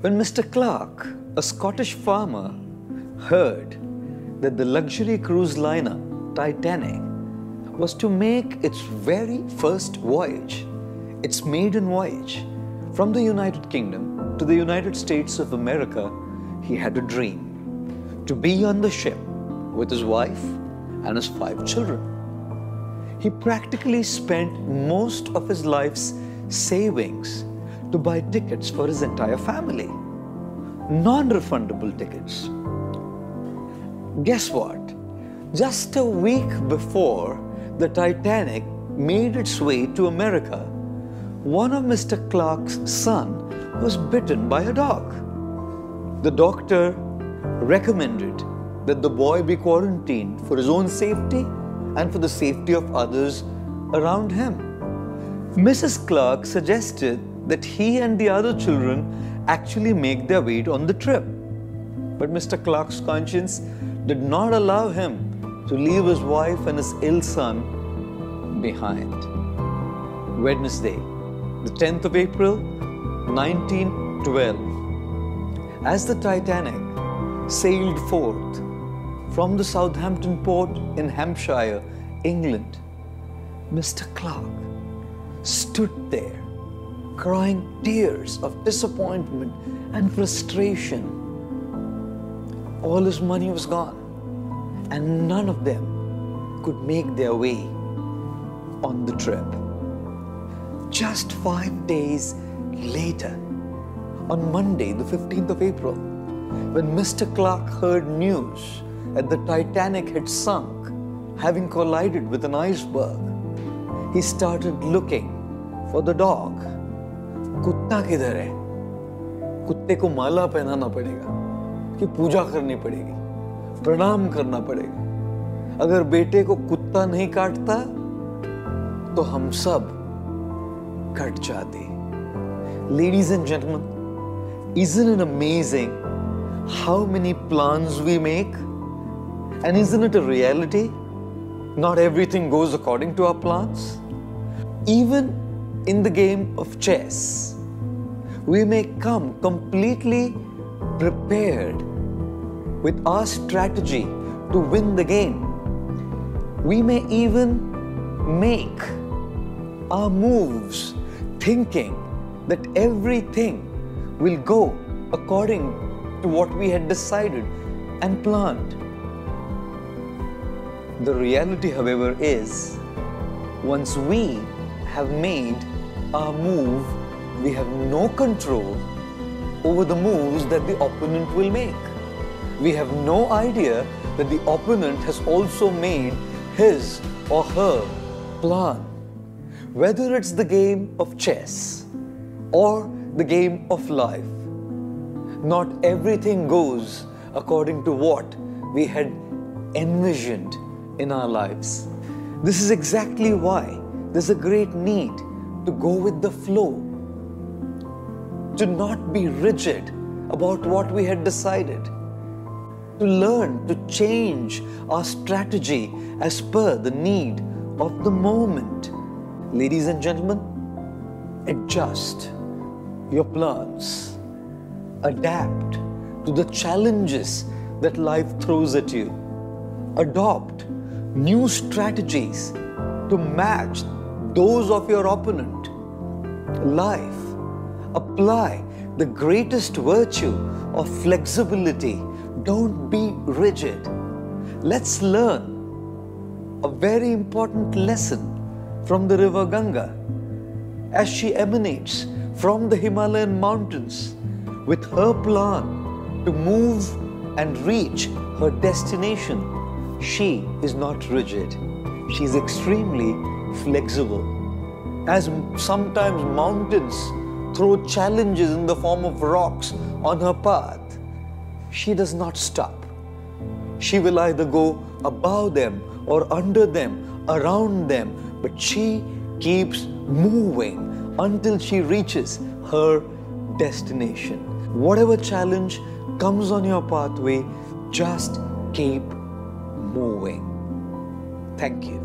When Mr. Clark, a Scottish farmer, heard that the luxury cruise liner Titanic was to make its very first voyage, its maiden voyage, from the United Kingdom to the United States of America, he had a dream to be on the ship with his wife and his 5 children. He practically spent most of his life's savings to buy tickets for his entire family. Non-refundable tickets. Guess what? Just a week before the Titanic made its way to America, one of Mr. Clark's son was bitten by a dog. The doctor recommended that the boy be quarantined for his own safety and for the safety of others around him. Mrs. Clark suggested that he and the other children actually make their way on the trip. But Mr. Clark's conscience did not allow him to leave his wife and his ill son behind. Wednesday, the 10th of April, 1912, as the Titanic sailed forth from the Southampton port in Hampshire, England, Mr. Clark stood there crying tears of disappointment and frustration. All his money was gone, and none of them could make their way on the trip. Just 5 days later, on Monday, the 15th of April, when Mr. Clark heard news that the Titanic had sunk, having collided with an iceberg, he started looking for the dog. कुत्ता किधर है? कुत्ते को माला पहनाना पड़ेगा, कि पूजा करनी पड़ेगी, प्रणाम करना पड़ेगा. अगर बेटे को कुत्ता नहीं काटता, तो हम सब कट जाते. Ladies and gentlemen, isn't it amazing how many plans we make? And isn't it a reality? Not everything goes according to our plans. Even in the game of chess, we may come completely prepared with our strategy to win the game. We may even make our moves thinking that everything will go according to what we had decided and planned. The reality, however, is once we have made our move, we have no control over the moves that the opponent will make. We have no idea that the opponent has also made his or her plan. Whether it's the game of chess or the game of life, not everything goes according to what we had envisioned in our lives. This is exactly why there's a great need to go with the flow, to not be rigid about what we had decided, to learn to change our strategy as per the need of the moment. Ladies and gentlemen, adjust your plans, adapt to the challenges that life throws at you, adopt new strategies to match those of your opponent. Life, apply the greatest virtue of flexibility. Don't be rigid. Let's learn a very important lesson from the river Ganga as she emanates from the Himalayan mountains with her plan to move and reach her destination. She is not rigid. She is extremely flexible. As sometimes mountains throw challenges in the form of rocks on her path, she does not stop. She will either go above them or under them, around them, but she keeps moving until she reaches her destination. Whatever challenge comes on your pathway, just keep moving. Thank you.